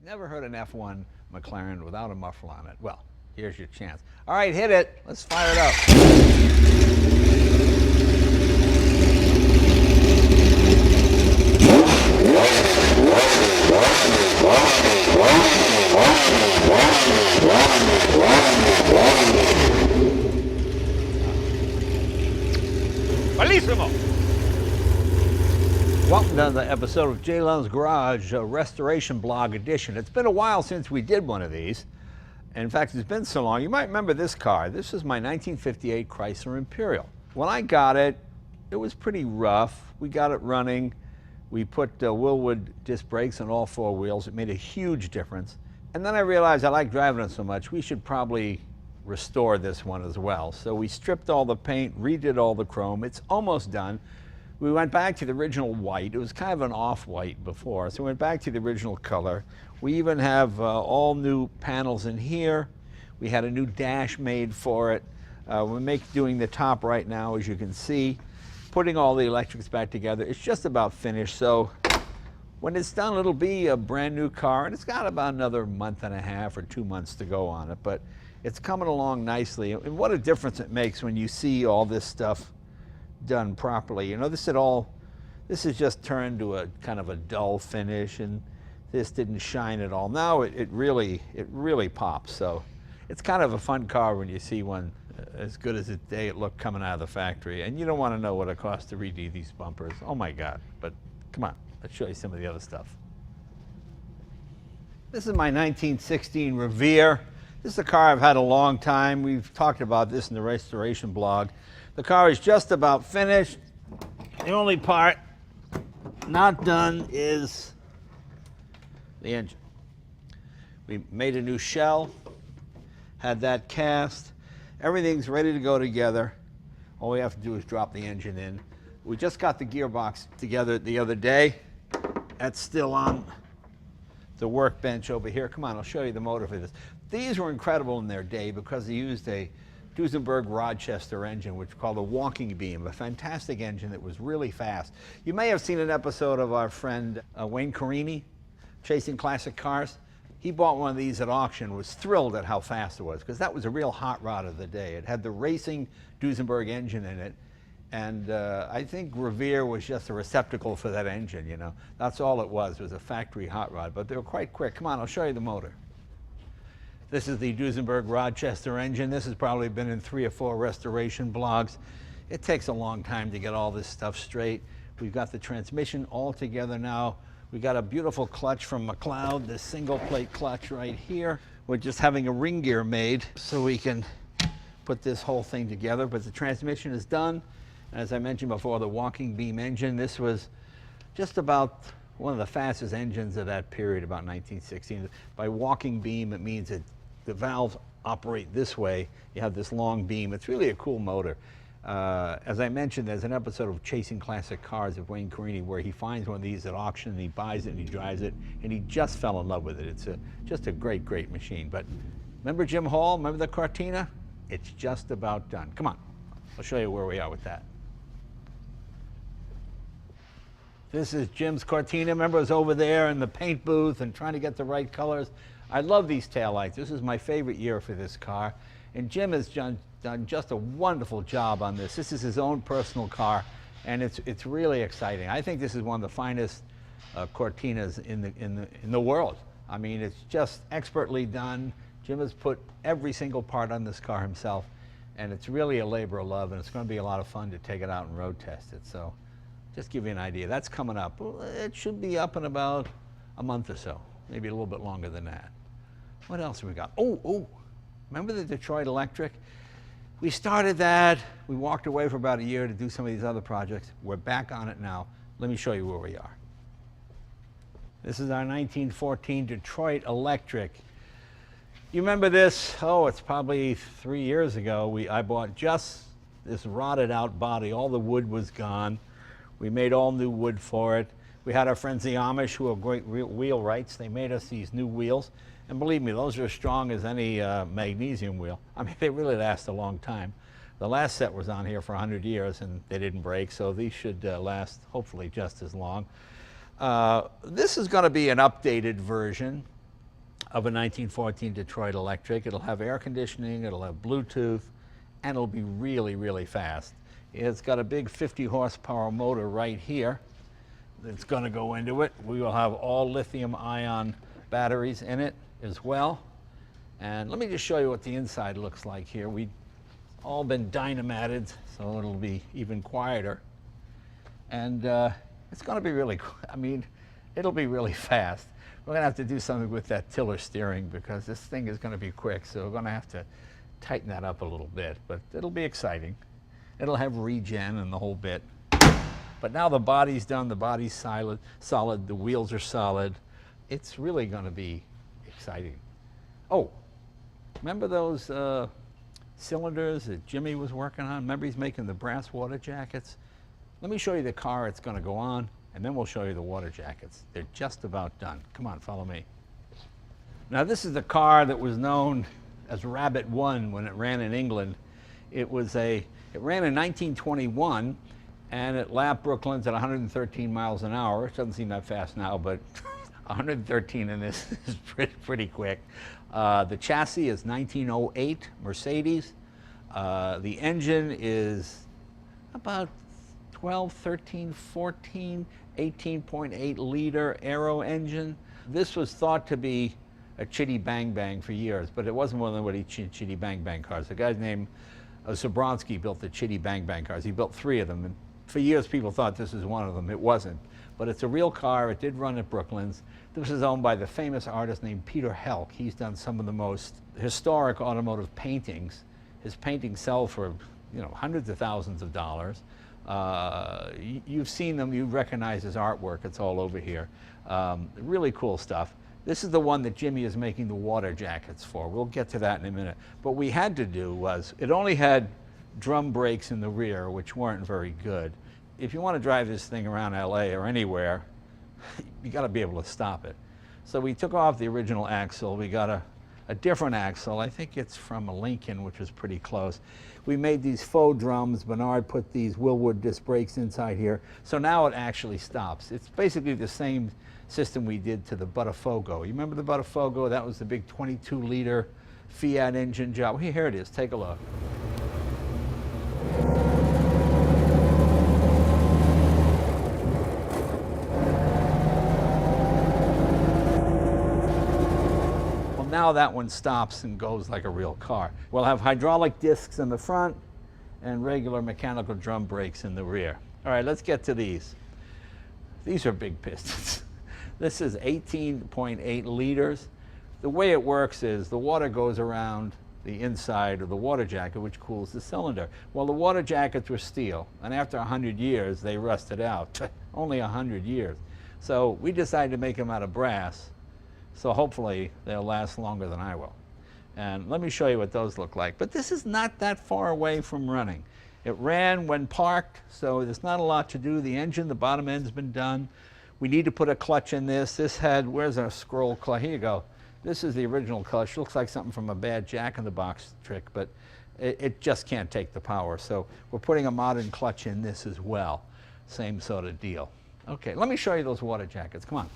Never heard an F1 McLaren without a muffler on it. Well, here's your chance. All right, hit it. Let's fire it up. Bellissimo! Welcome to another episode of Jay Leno's Garage, a restoration blog edition. It's been a while since we did one of these. In fact, it's been so long. You might remember this car. This is my 1958 Chrysler Imperial. When I got it, it was pretty rough. We got it running. We put Willwood disc brakes on all four wheels. It made a huge difference. And then I realized I like driving it so much, we should probably restore this one as well. So we stripped all the paint, redid all the chrome. It's almost done. We went back to the original white. It was kind of an off-white before, so we went back to the original color. We even have all new panels in here. We had a new dash made for it. We're doing the top right now, as you can see, putting all the electrics back together. It's just about finished, so when it's done, it'll be a brand new car, and it's got about another month and a half or 2 months to go on it, but it's coming along nicely. And what a difference it makes when you see all this stuff done properly. You know, this is just turned to a kind of a dull finish, and this didn't shine at all. Now it really pops. So it's kind of a fun car when you see one as good as it looked coming out of the factory. And you don't want to know what it costs to redo these bumpers. Oh my God. But come on, let's show you some of the other stuff. This is my 1916 Revere. This is a car I've had a long time. We've talked about this in the restoration blog. The car is just about finished. The only part not done is the engine. We made a new shell, had that cast. Everything's ready to go together. All we have to do is drop the engine in. We just got the gearbox together the other day. That's still on the workbench over here. Come on, I'll show you the motor for this. These were incredible in their day because they used a Duesenberg Rochester engine, which is called a walking beam, a fantastic engine that was really fast. You may have seen an episode of our friend Wayne Carini, Chasing Classic Cars. He bought one of these at auction, was thrilled at how fast it was, because that was a real hot rod of the day. It had the racing Duesenberg engine in it, and I think Revere was just a receptacle for that engine, you know. That's all it was a factory hot rod, but they were quite quick. Come on, I'll show you the motor. This is the Duesenberg Rochester engine. This has probably been in 3 or 4 restoration blogs. It takes a long time to get all this stuff straight. We've got the transmission all together now. We got a beautiful clutch from McLeod, this single plate clutch right here. We're just having a ring gear made so we can put this whole thing together, but the transmission is done. And as I mentioned before, the walking beam engine, this was just about one of the fastest engines of that period, about 1916. By walking beam, it means that the valves operate this way. You have this long beam. It's really a cool motor. As I mentioned, there's an episode of Chasing Classic Cars of Wayne Carini where he finds one of these at auction and he buys it and he drives it and he just fell in love with it. It's just a great, great machine. But remember Jim Hall? Remember the Cortina? It's just about done. Come on, I'll show you where we are with that. This is Jim's Cortina. Remember, it was over there in the paint booth and trying to get the right colors. I love these taillights. This is my favorite year for this car. And Jim has done just a wonderful job on this. This is his own personal car, and it's really exciting. I think this is one of the finest Cortinas in the world. I mean, it's just expertly done. Jim has put every single part on this car himself, and it's really a labor of love, and it's going to be a lot of fun to take it out and road test it. So just give you an idea. That's coming up. It should be up in about a month or so, maybe a little bit longer than that. What else have we got? Oh, remember the Detroit Electric? We started that. We walked away for about a year to do some of these other projects. We're back on it now. Let me show you where we are. This is our 1914 Detroit Electric. You remember this? Oh, it's probably 3 years ago. I bought just this rotted out body. All the wood was gone. We made all new wood for it. We had our friends the Amish who are great wheelwrights. They made us these new wheels. And believe me, those are as strong as any magnesium wheel. I mean, they really last a long time. The last set was on here for 100 years and they didn't break, so these should last hopefully just as long. This is going to be an updated version. of a 1914 Detroit Electric. It'll have air conditioning, it'll have Bluetooth, and it'll be really, really fast. It's got a big 50 horsepower motor right here that's going to go into it. We will have all lithium-ion batteries in it as well. And let me just show you what the inside looks like here. We've all been dynamated, so it'll be even quieter. And it's going to be really, it'll be really fast. We're going to have to do something with that tiller steering because this thing is going to be quick, so we're going to have to tighten that up a little bit, but it'll be exciting. It'll have regen and the whole bit. But now the body's done, the body's solid, the wheels are solid. It's really going to be exciting. Oh, remember those cylinders that Jimmy was working on? Remember he's making the brass water jackets? Let me show you the car it's going to go on, and then we'll show you the water jackets. They're just about done. Come on, follow me. Now this is the car that was known as Rabbit 1 when it ran in England. It ran in 1921, and it lapped Brooklands at 113 miles an hour. It doesn't seem that fast now, but 113 in this is pretty quick. The chassis is 1908 Mercedes. The engine is about 12, 13, 14, 18.8 liter aero engine. This was thought to be a Chitty Bang Bang for years, but it wasn't one of the Chitty Bang Bang cars. The guy's name Zabronsky built the Chitty Bang Bang cars. He built 3 of them, and for years people thought this was one of them. It wasn't, but it's a real car. It did run at Brooklands. This is owned by the famous artist named Peter Helk. He's done some of the most historic automotive paintings. His paintings sell for, hundreds of thousands of dollars. You've seen them, you recognize his artwork. It's all over here. Really cool stuff. This is the one that Jimmy is making the water jackets for. We'll get to that in a minute. What we had to do was, it only had drum brakes in the rear, which weren't very good. If you want to drive this thing around LA or anywhere, you got to be able to stop it. So we took off the original axle. We got a different axle. I think it's from a Lincoln, which was pretty close. We made these faux drums. Bernard put these Willwood disc brakes inside here. So now it actually stops. It's basically the same system we did to the Botafogo. You remember the Botafogo? That was the big 22-liter Fiat engine job. Here it is. Take a look. Well, now that one stops and goes like a real car. We'll have hydraulic discs in the front and regular mechanical drum brakes in the rear. All right, let's get to these. These are big pistons. This is 18.8 liters. The way it works is the water goes around the inside of the water jacket, which cools the cylinder. Well, the water jackets were steel, and after 100 years, they rusted out. Only 100 years. So we decided to make them out of brass, so hopefully they'll last longer than I will. And let me show you what those look like. But this is not that far away from running. It ran when parked, so there's not a lot to do. The engine, the bottom end's been done. We need to put a clutch in this. This had, where's our scroll clutch? Here you go. This is the original clutch. Looks like something from a bad Jack-in-the-Box trick, but it just can't take the power. So we're putting a modern clutch in this as well. Same sort of deal. Okay, let me show you those water jackets. Come on.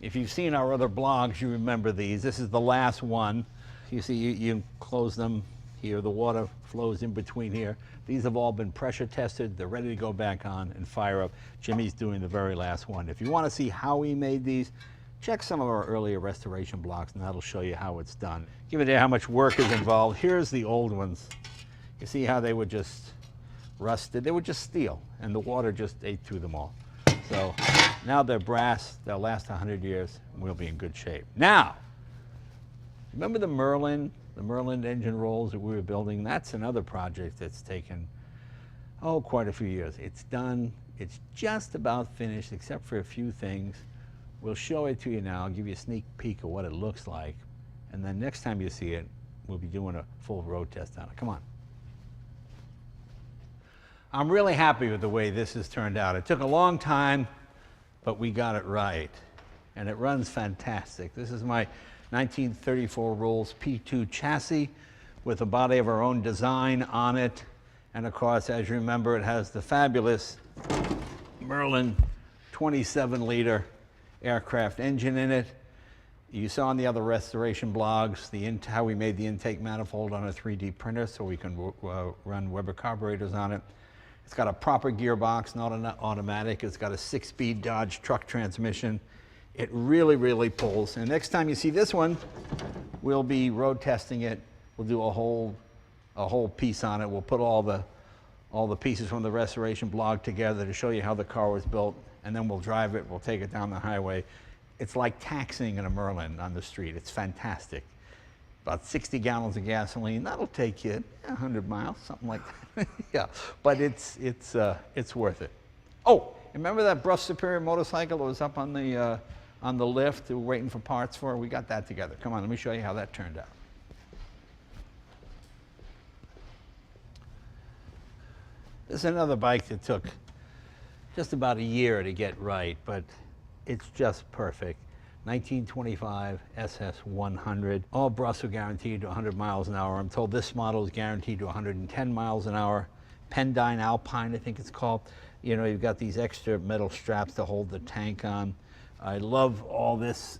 If you've seen our other blogs, you remember these. This is the last one. You see, you close them here. The water flows in between here. These have all been pressure tested. They're ready to go back on and fire up. Jimmy's doing the very last one. If you want to see how he made these, check some of our earlier restoration blogs, and that'll show you how it's done. Give it how much work is involved. Here's the old ones. You see how they were just rusted? They were just steel, and the water just ate through them all. So now they're brass. They'll last 100 years, and we'll be in good shape. Now, remember the Merlin engine rolls that we were building? That's another project that's taken, quite a few years. It's done. It's just about finished, except for a few things. We'll show it to you now. I'll give you a sneak peek of what it looks like. And then next time you see it, we'll be doing a full road test on it. Come on. I'm really happy with the way this has turned out. It took a long time, but we got it right. And it runs fantastic. This is my 1934 Rolls P2 chassis with a body of our own design on it. And of course, as you remember, it has the fabulous Merlin 27-liter aircraft engine in it. You saw on the other restoration blogs how we made the intake manifold on a 3D printer so we can run Weber carburetors on it. It's got a proper gearbox, not an automatic. It's got a 6-speed Dodge truck transmission. It really, really pulls. And next time you see this one, we'll be road testing it. We'll do a whole piece on it. We'll put all the pieces from the restoration blog together to show you how the car was built, and then we'll drive it. We'll take it down the highway. It's like taxiing in a Merlin on the street. It's fantastic. About 60 gallons of gasoline. That'll take you 100 miles, something like that. Yeah, but it's worth it. Oh, remember that Brush Superior motorcycle that was up on the lift we were waiting for parts for? We got that together. Come on, let me show you how that turned out. This is another bike that took just about a year to get right, but it's just perfect. 1925 SS100. All Brush are guaranteed to 100 miles an hour. I'm told this model is guaranteed to 110 miles an hour. Pendine Alpine, I think it's called. You know, you've got these extra metal straps to hold the tank on. I love all this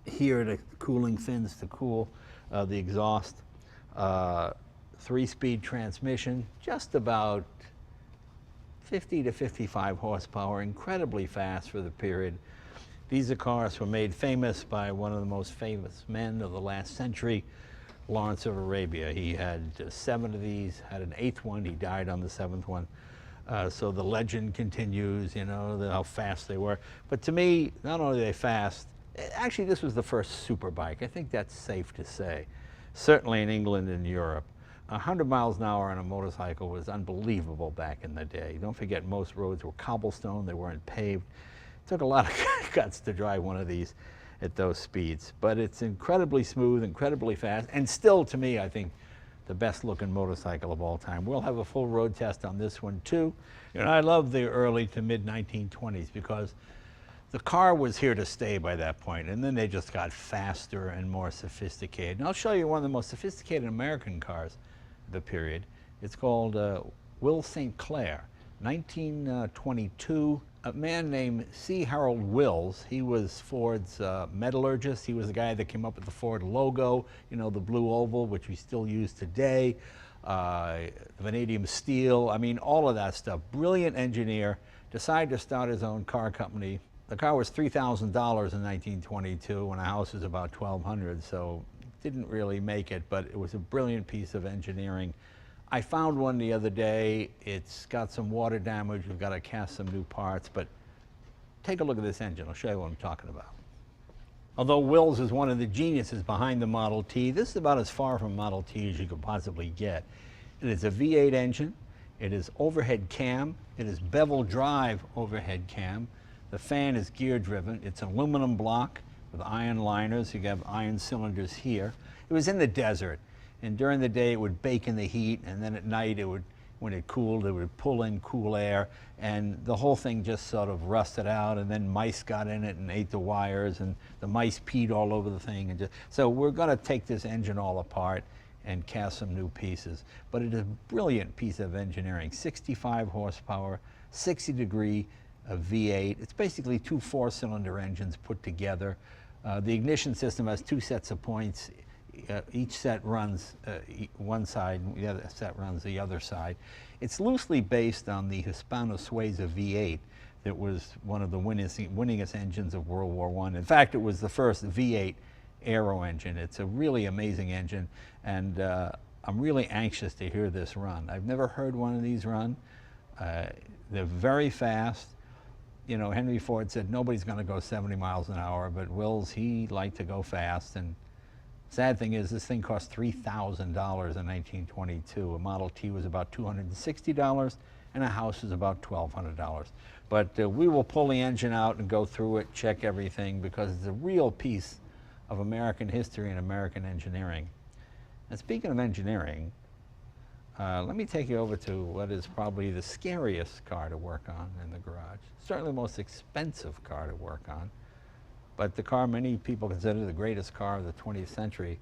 here, the cooling fins to cool the exhaust. 3-speed transmission, just about 50 to 55 horsepower, incredibly fast for the period. These are cars were made famous by one of the most famous men of the last century, Lawrence of Arabia. He had 7 of these, had an 8th one. He died on the 7th one. So the legend continues, you know, how fast they were. But to me, not only are they fast, actually this was the first super bike. I think that's safe to say. Certainly in England and Europe. 100 miles an hour on a motorcycle was unbelievable back in the day. Don't forget, most roads were cobblestone, they weren't paved. It took a lot of guts to drive one of these at those speeds, but it's incredibly smooth, incredibly fast, and still, to me, I think, the best looking motorcycle of all time. We'll have a full road test on this one too. You know, I love the early to mid 1920s because the car was here to stay by that point, and then they just got faster and more sophisticated. And I'll show you one of the most sophisticated American cars of the period. It's called Will St. Clair, 1922. A man named C. Harold Wills, he was Ford's metallurgist. He was the guy that came up with the Ford logo, you know, the blue oval, which we still use today, vanadium steel, I mean, all of that stuff. Brilliant engineer, decided to start his own car company. The car was $3,000 in 1922 when a house was about $1,200, so didn't really make it, but it was a brilliant piece of engineering. I found one the other day. It's got some water damage. We've got to cast some new parts, but take a look at this engine. I'll show you what I'm talking about. Although Wills is one of the geniuses behind the Model T, this is about as far from Model T as you could possibly get. It is a V8 engine. It is overhead cam. It is bevel drive overhead cam. The fan is gear driven. It's an aluminum block with iron liners. You have iron cylinders here. It was in the desert. And during the day, it would bake in the heat, and then at night, when it cooled, it would pull in cool air, and the whole thing just sort of rusted out, and then mice got in it and ate the wires, and the mice peed all over the thing. So we're going to take this engine all apart and cast some new pieces. But it is a brilliant piece of engineering. 65 horsepower, 60-degree V8. It's basically 2 4-cylinder engines put together. The ignition system has 2 sets of points. Each set runs one side, the other set runs the other side. It's loosely based on the Hispano-Suiza V8 that was one of the winningest engines of World War I. In fact, it was the first V8 aero engine. It's a really amazing engine, and I'm really anxious to hear this run. I've never heard one of these run. They're very fast. You know, Henry Ford said nobody's going to go 70 miles an hour, but Wills, he liked to go fast. And sad thing is, this thing cost $3,000 in 1922. A Model T was about $260, and a house is about $1,200. But we will pull the engine out and go through it, check everything, because it's a real piece of American history and American engineering. And speaking of engineering, let me take you over to what is probably the scariest car to work on in the garage. Certainly the most expensive car to work on. But the car many people consider the greatest car of the 20th century,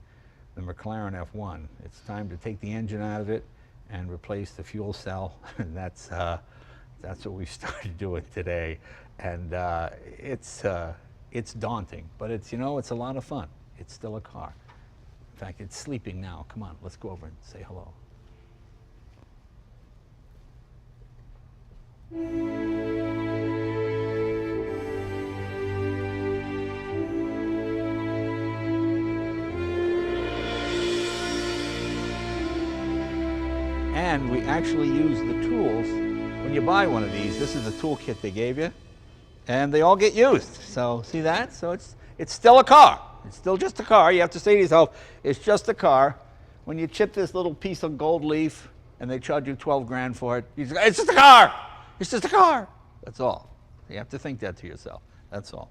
the McLaren F1. It's time to take the engine out of it and replace the fuel cell. And that's what we started doing today. And it's it's daunting, but it's, you know, it's a lot of fun. It's still a car. In fact, it's sleeping now. Come on, let's go over and say hello. And we actually use the tools. When you buy one of these, this is the toolkit they gave you, and they all get used. So see that? So it's still a car. It's still just a car. You have to say to yourself, it's just a car. When you chip this little piece of gold leaf and they charge you 12 grand for it, you say, it's just a car. It's just a car. That's all. You have to think that to yourself. That's all.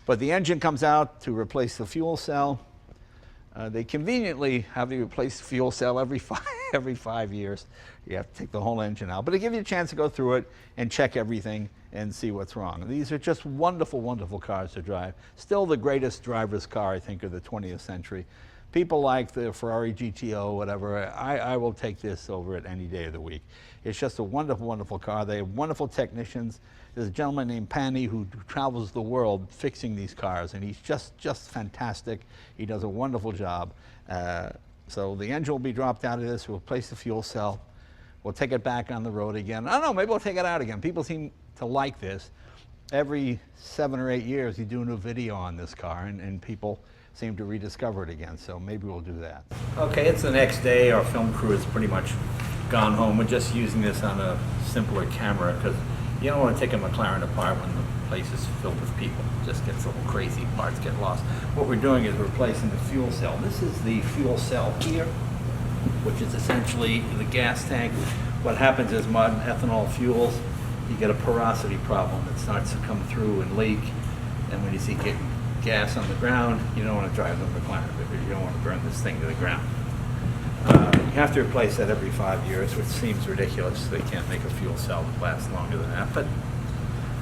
But the engine comes out to replace the fuel cell. They conveniently have you replace the fuel cell every 5 years. You have to take the whole engine out. But they give you a chance to go through it and check everything and see what's wrong. These are just wonderful, wonderful cars to drive. Still the greatest driver's car, I think, of the 20th century. People like the Ferrari GTO, whatever. I will take this over it any day of the week. It's just a wonderful, wonderful car. They have wonderful technicians. There's a gentleman named Panny who travels the world fixing these cars, and he's just fantastic. He does a wonderful job. So the engine will be dropped out of this. We'll replace the fuel cell. We'll take it back on the road again. I don't know, maybe we'll take it out again. People seem to like this. Every 7 or 8 years, you do a new video on this car, and people seem to rediscover it again. So maybe we'll do that. Okay, it's the next day. Our film crew is pretty much gone home. We're just using this on a simpler camera because you don't want to take a McLaren apart when the place is filled with people. It just gets a little crazy, parts get lost. What we're doing is replacing the fuel cell. This is the fuel cell here, which is essentially the gas tank. What happens is modern ethanol fuels, you get a porosity problem. It starts to come through and leak. And when you see gas on the ground, you don't want to drive the McLaren because you don't want to burn this thing to the ground. You have to replace that every 5 years, which seems ridiculous. They can't make a fuel cell that lasts longer than that, but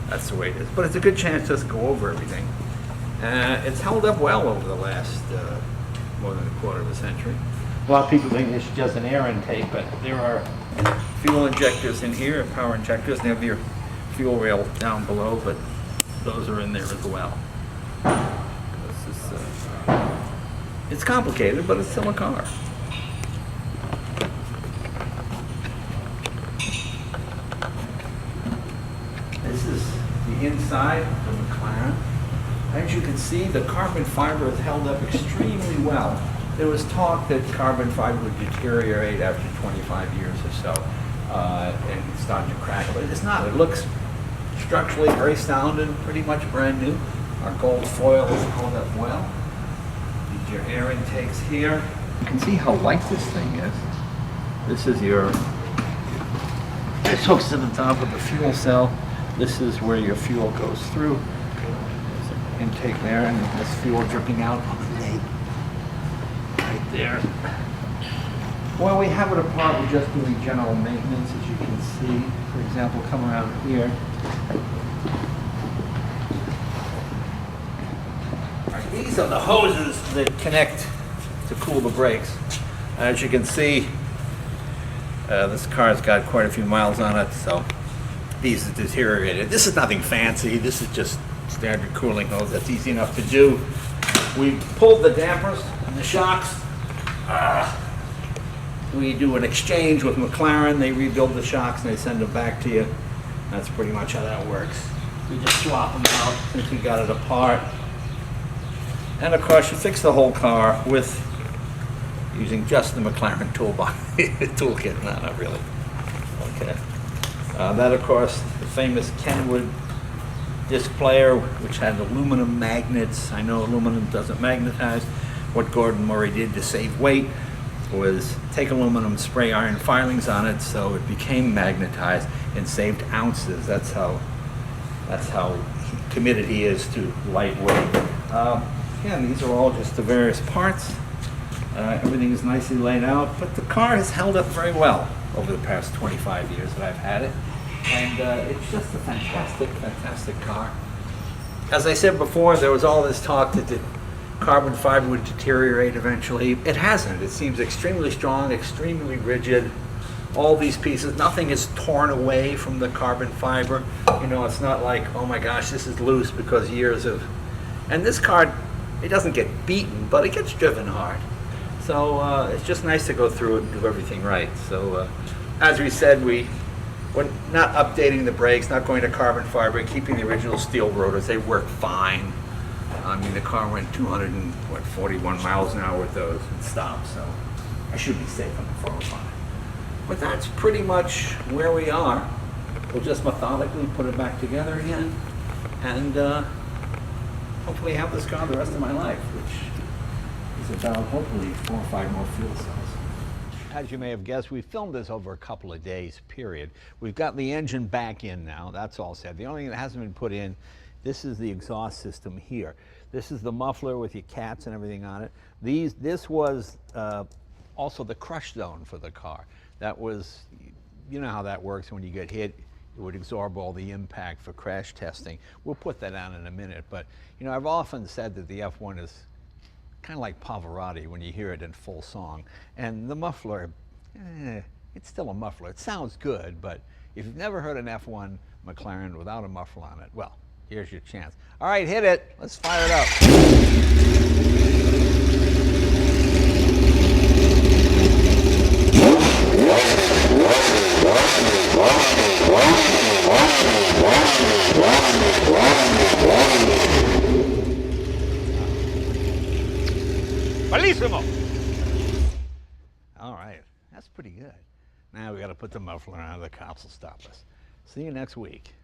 that's the way it is. But it's a good chance just to go over everything. It's held up well over the last more than a quarter of a century. A lot of people think it's just an air intake, but there are fuel injectors in here, power injectors, and they have your fuel rail down below, but those are in there as well. It's complicated, but it's still a car. This is the inside of the McLaren. As you can see, the carbon fiber is held up extremely well. There was talk that carbon fiber would deteriorate after 25 years or so and start to crack, but it's not. It looks structurally very sound and pretty much brand new. Our gold foil is held up well. These are your air intakes here. You can see how light this thing is. This is this hooks to the top of the fuel cell. This is where your fuel goes through. There's an intake there, and there's fuel dripping out on the name right there. When we have it apart, we're just doing general maintenance, as you can see. For example, come around here. These are the hoses that connect to cool the brakes. As you can see, this car's got quite a few miles on it, so these are deteriorated. This is nothing fancy. This is just standard cooling hose. That's easy enough to do. We pulled the dampers and the shocks. We do an exchange with McLaren. They rebuild the shocks and they send them back to you. That's pretty much how that works. We just swap them out since we got it apart. And of course, you fix the whole car with using just the McLaren toolkit. No, not really. Okay. That, of course, the famous Kenwood disc player, which had aluminum magnets. I know aluminum doesn't magnetize. What Gordon Murray did to save weight was take aluminum, spray iron filings on it, so it became magnetized and saved ounces. That's how committed he is to lightweight. Again, these are all just the various parts. Everything is nicely laid out, but the car has held up very well over the past 25 years that I've had it. And it's just a fantastic, fantastic car. As I said before, there was all this talk that the carbon fiber would deteriorate eventually. It hasn't. It seems extremely strong, extremely rigid. All these pieces, nothing is torn away from the carbon fiber. You know, it's not like, oh my gosh, this is loose because years of And this car, it doesn't get beaten, but it gets driven hard. So it's just nice to go through it and do everything right. So as we said, we're not updating the brakes, not going to carbon fiber, keeping the original steel rotors. They work fine. I mean, the car went 241 miles an hour with those and stopped, so I should be safe on the 405. But that's pretty much where we are. We'll just methodically put it back together again and hopefully have this car the rest of my life, which is about hopefully 4 or 5 more fuel cells. As you may have guessed, we filmed this over a couple of days, period. We've got the engine back in now, that's all said. The only thing that hasn't been put in, this is the exhaust system here. This is the muffler with your cats and everything on it. This was also the crush zone for the car. That was, you know how that works when you get hit. It would absorb all the impact for crash testing. We'll put that on in a minute, but you know, I've often said that the F1 is kind of like Pavarotti when you hear it in full song. And the muffler, it's still a muffler. It sounds good, but if you've never heard an F1 McLaren without a muffler on it, well, here's your chance. All right, hit it. Let's fire it up. Bellissimo. All right, that's pretty good. Now we got to put the muffler on, the cops will stop us. See you next week.